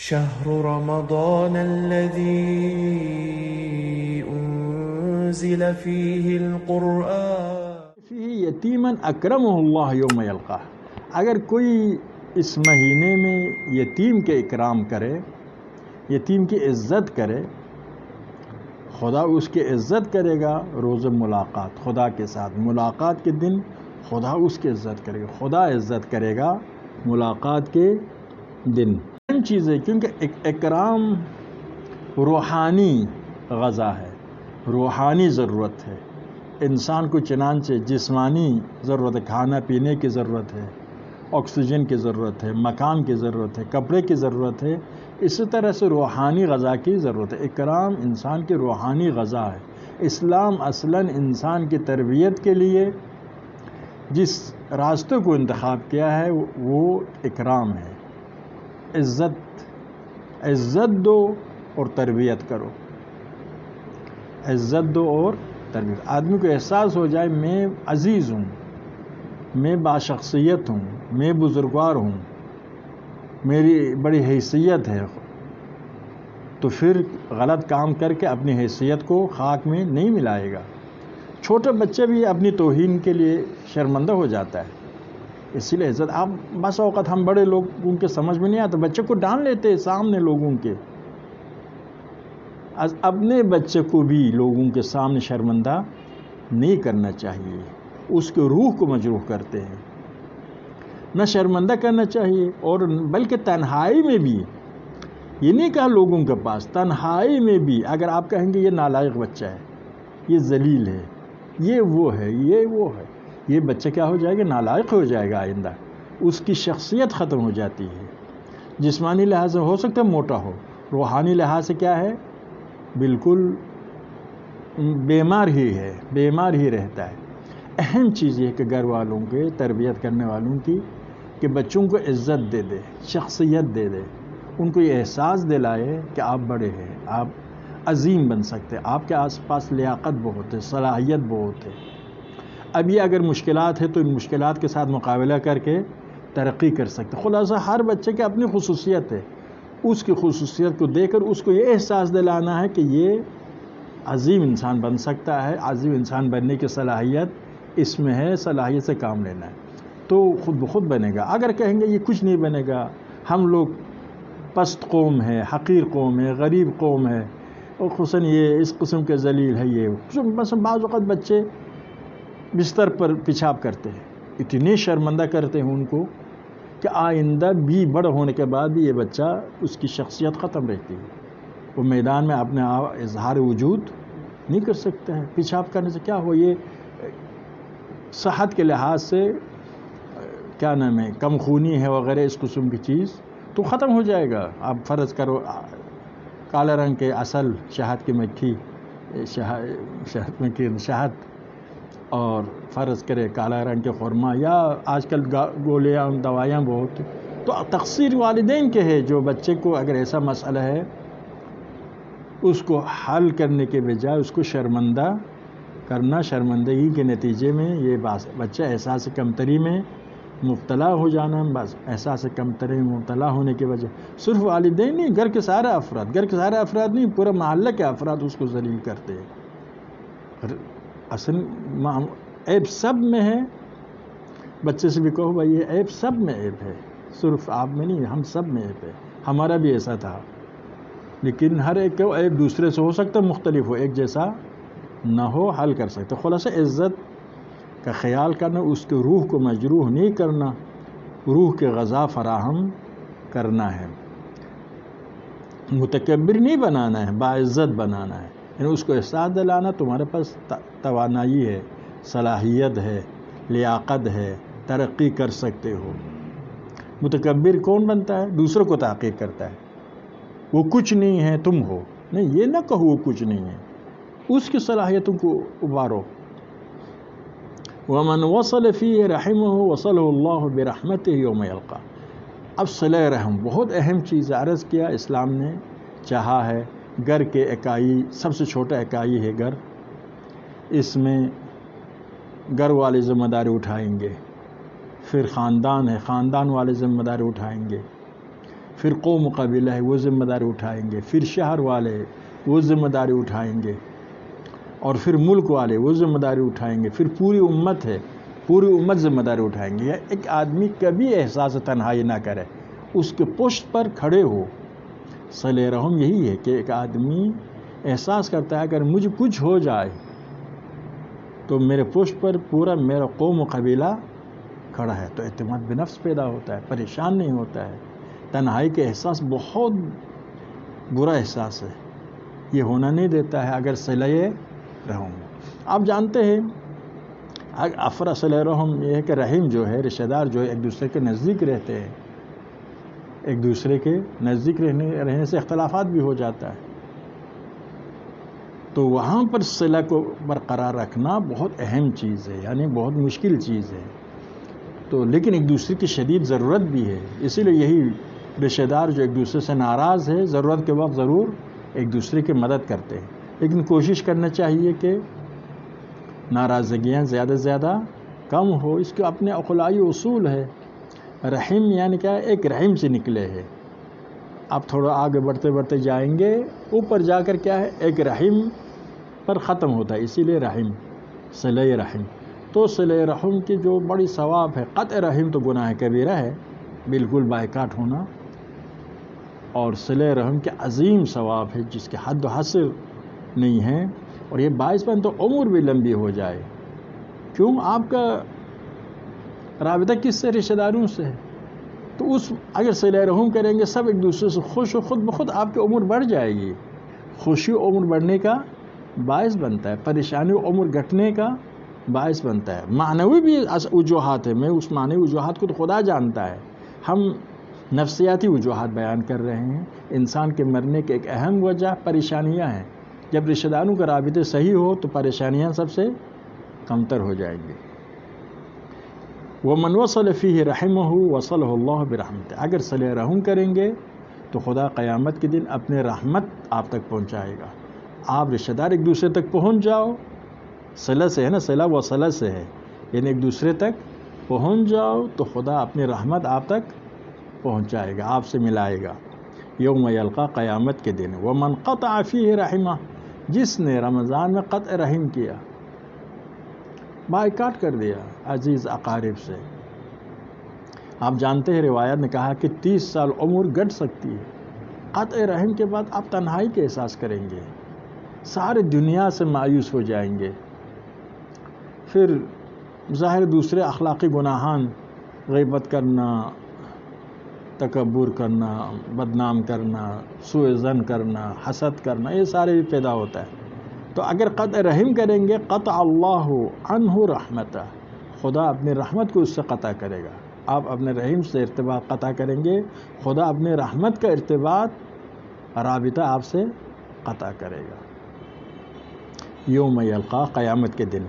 شهر رمضان الذي أنزل فيه القرآن فيه یتیما اکرمہ اللہ یوم یلقاہ. اگر کوئی اس مہینے میں یتیم کے اکرام کرے، یتیم کی عزت کرے، خدا اس کی عزت کرے گا روز ملاقات خدا کے ساتھ. ملاقات کے دن خدا اس کی عزت کرے گا، خدا عزت کرے گا ملاقات کے دن. اہم چیز ہے کیونکہ اکرام روحانی غذا ہے، روحانی ضرورت ہے. انسان کو چنانچہ جسمانی ضرورت ہے، کھانا پینے کی ضرورت ہے، آکسیجن کی ضرورت ہے، مکان کی ضرورت ہے، کپڑے کی ضرورت ہے، اسی طرح سے روحانی غذا کی ضرورت ہے. اکرام انسان کی روحانی غذا ہے. اسلام اصلاً انسان کی تربیت کے لیے جس راستے کو انتخاب کیا ہے وہ اکرام ہے. عزت دو اور تربیت کرو. عزت دو اور تربیت. آدمی کو احساس ہو جائے میں عزیز ہوں، میں باشخصیت ہوں، میں بزرگوار ہوں، میری بڑی حیثیت ہے، تو پھر غلط کام کر کے اپنی حیثیت کو خاک میں نہیں ملائے گا. چھوٹے بچے بھی اپنی توہین کے لیے شرمندہ ہو جاتا ہے. اسی لیے عزت. آپ بس اوقات ہم بڑے لوگوں کے سمجھ میں نہیں آتا، بچے کو ڈانٹ لیتے ہیں سامنے لوگوں کے. اپنے بچے کو بھی لوگوں کے سامنے شرمندہ نہیں کرنا چاہیے. اس کے روح کو مجروح کرتے ہیں. نہ شرمندہ کرنا چاہیے، اور بلکہ تنہائی میں بھی، یہ نہیں کہا لوگوں کے پاس، تنہائی میں بھی اگر آپ کہیں گے یہ نالائق بچہ ہے، یہ ذلیل ہے، یہ وہ ہے، یہ وہ ہے، یہ بچہ کیا ہو جائے گا؟ نالائق ہو جائے گا. آئندہ اس کی شخصیت ختم ہو جاتی ہے. جسمانی لحاظ سے ہو سکتا ہے موٹا ہو، روحانی لحاظ سے کیا ہے؟ بالکل بیمار ہی ہے، بیمار ہی رہتا ہے. اہم چیز یہ کہ گھر والوں کے تربیت کرنے والوں کی کہ بچوں کو عزت دے دے، شخصیت دے دے، ان کو یہ احساس دلائے کہ آپ بڑے ہیں، آپ عظیم بن سکتے ہیں، آپ کے آس پاس لیاقت بہت ہے، صلاحیت بہت ہے. اب یہ اگر مشکلات ہے تو ان مشکلات کے ساتھ مقابلہ کر کے ترقی کر سکتے. خلاصہ ہر بچے کی اپنی خصوصیت ہے، اس کی خصوصیت کو دے کر اس کو یہ احساس دلانا ہے کہ یہ عظیم انسان بن سکتا ہے، عظیم انسان بننے کی صلاحیت اس میں ہے، صلاحیت سے کام لینا ہے تو خود بخود بنے گا. اگر کہیں گے یہ کچھ نہیں بنے گا، ہم لوگ پست قوم ہے، حقیر قوم ہے، غریب قوم ہے، اور خصوصاً یہ اس قسم کے ذلیل ہے، یہ بس بعض اوقات بچے بستر پر پیشاب کرتے ہیں، اتنے شرمندہ کرتے ہیں ان کو کہ آئندہ بھی بڑا ہونے کے بعد بھی یہ بچہ اس کی شخصیت ختم رہتی ہے. وہ میدان میں اپنے اظہار وجود نہیں کر سکتا ہے. پیشاب کرنے سے کیا ہو، یہ صحت کے لحاظ سے کیا نام ہے، کم خونی ہے وغیرہ اس قسم کی چیز تو ختم ہو جائے گا. آپ فرض کرو کالے رنگ کے اصل شہد کی مکھی، شہد اور فرض کرے کالا رنگ کے خورما، یا آج کل گولیاں دوائیاں بہت، تو تقصیر والدین کے ہے. جو بچے کو اگر ایسا مسئلہ ہے اس کو حل کرنے کے بجائے اس کو شرمندہ کرنا، شرمندگی کے نتیجے میں یہ بچہ احساس کمتری میں مبتلا ہو جانا. بس احساس کمتری میں مبتلا ہونے کی وجہ صرف والدین نہیں، گھر کے سارے افراد نہیں، پورا محلہ کے افراد اس کو ذلیل کرتے ہیں. اصل عیب سب میں ہے. بچے سے بھی کہو بھائی یہ عیب سب میں عیب ہے، صرف آپ میں نہیں، ہم سب میں عیب ہے. ہمارا بھی ایسا تھا، لیکن ہر ایک کو عیب دوسرے سے ہو سکتا ہے مختلف ہو، ایک جیسا نہ ہو، حل کر سکتے. خلاصہ عزت کا خیال کرنا، اس کے روح کو مجروح نہیں کرنا، روح کے غذا فراہم کرنا ہے. متکبر نہیں بنانا ہے، باعزت بنانا ہے. یعنی اس کو احساس دلانا تمہارے پاس توانائی ہے، صلاحیت ہے، لیاقت ہے، ترقی کر سکتے ہو. متکبر کون بنتا ہے؟ دوسروں کو تحقیر کرتا ہے، وہ کچھ نہیں ہے تم ہو. نہیں، یہ نہ کہو وہ کچھ نہیں ہے، اس کی صلاحیتوں کو ابھارو. وَمَنْ وَصَلَ فِيهِ رَحِمَهُ وَصَلَهُ اللَّهُ بِرَحْمَتِهِ يَوْمَ يَلْقَاهُ. اب صلہ رحم بہت اہم چیز عرض کیا. اسلام نے چاہا ہے گھر کے اکائی، سب سے چھوٹا اکائی ہے گھر، اس میں گھر والے ذمہ داری اٹھائیں گے، پھر خاندان ہے، خاندان والے ذمہ داری اٹھائیں گے، پھر قوم قبیلہ ہے وہ ذمہ داری اٹھائیں گے، پھر شہر والے وہ ذمہ داری اٹھائیں گے، اور پھر ملک والے وہ ذمہ داری اٹھائیں گے، پھر پوری امت ہے، پوری امت ذمہ داری اٹھائیں گے۔ ایک آدمی کبھی احساس تنہائی نہ کرے، اس کے پشت پر کھڑے ہو۔ صلہ رحم یہی ہے کہ ایک آدمی احساس کرتا ہے اگر مجھے کچھ ہو جائے تو میرے پشت پر پورا میرا قوم و قبیلہ کھڑا ہے، تو اعتماد بنفس پیدا ہوتا ہے، پریشان نہیں ہوتا ہے۔ تنہائی کے احساس بہت برا احساس ہے، یہ ہونا نہیں دیتا ہے اگر صلہ رحم۔ آپ جانتے ہیں صلہ رحم یہ ہے کہ رحم جو ہے، رشتہ دار جو ہے ایک دوسرے کے نزدیک رہتے ہیں، ایک دوسرے کے نزدیک رہنے سے اختلافات بھی ہو جاتا ہے، تو وہاں پر صلہ کو برقرار رکھنا بہت اہم چیز ہے، یعنی بہت مشکل چیز ہے، تو لیکن ایک دوسرے کی شدید ضرورت بھی ہے۔ اسی لیے یہی رشتہ دار جو ایک دوسرے سے ناراض ہے، ضرورت کے وقت ضرور ایک دوسرے کی مدد کرتے ہیں، لیکن کوشش کرنا چاہیے کہ ناراضگیاں زیادہ سے زیادہ کم ہو۔ اس کے اپنے اخلاقی اصول ہے۔ رحم یعنی کیا ہے؟ ایک رحم سے نکلے ہے۔ آپ تھوڑا آگے بڑھتے بڑھتے جائیں گے، اوپر جا کر کیا ہے؟ ایک رحم پر ختم ہوتا ہے، اسی لیے رحم، صلہ رحم۔ تو صلہ رحم کی جو بڑی ثواب ہے، قطع رحم تو گناہ کبیرہ ہے، بالکل بائیکاٹ ہونا، اور صلہ رحم کے عظیم ثواب ہے جس کے حد و حصر نہیں ہے، اور یہ باعث بن تو عمر بھی لمبی ہو جائے۔ کیوں؟ آپ کا رابطہ کس سے؟ رشتہ داروں سے ہے، تو اگر صلہ رحم کریں گے، سب ایک دوسرے سے خوش ہو، خود بخود آپ کی عمر بڑھ جائے گی۔ خوشی عمر بڑھنے کا باعث بنتا ہے، پریشانی عمر گھٹنے کا باعث بنتا ہے۔ معنوی بھی وجوہات ہے، میں اس معنوی وجوہات کو تو خدا جانتا ہے، ہم نفسیاتی وجوہات بیان کر رہے ہیں۔ انسان کے مرنے کی ایک اہم وجہ پریشانیاں ہیں۔ جب رشتہ داروں کا رابطے صحیح ہو تو پریشانیاں سب سے کمتر ہو جائیں گی۔ وَمَنْ وَصَلَ فِيهِ رَحِمَهُ وَصَلَهُ اللَّهُ بِرَحْمَتِهِ، اگر صلہ رحم کریں گے تو خدا قیامت کے دن اپنے رحمت آپ تک پہنچائے گا۔ آپ رشتہ دار ایک دوسرے تک پہنچ جاؤ، صلہ سے ہے نا، صلہ و صلہ سے ہے، یعنی ایک دوسرے تک پہنچ جاؤ تو خدا اپنی رحمت آپ تک پہنچائے گا، آپ سے ملائے گا۔ یوم یلقا، قیامت کے دن۔ وَمَنْ قَطَعَ فِيهِ رَحِمَهُ، جس نے رمضان میں قطع رحم کیا، بائیکاٹ کر دیا عزیز اقارب سے۔ آپ جانتے ہیں روایت نے کہا کہ 30 سال عمر گھٹ سکتی ہے۔ قطع رحم کے بعد آپ تنہائی کے احساس کریں گے، سارے دنیا سے مایوس ہو جائیں گے، پھر ظاہر دوسرے اخلاقی گناہان، غیبت کرنا، تکبر کرنا، بدنام کرنا، سوء ظن کرنا، حسد کرنا، یہ سارے بھی پیدا ہوتا ہے۔ تو اگر قطع رحم کریں گے، قطع اللہ عنہ رحمتہ، خدا اپنی رحمت کو اس سے قطع کرے گا۔ آپ اپنے رحم سے ارتباط قطع کریں گے، خدا اپنے رحمت کا ارتباط، رابطہ آپ سے قطع کرے گا۔ یوم یلقا، قیامت کے دن۔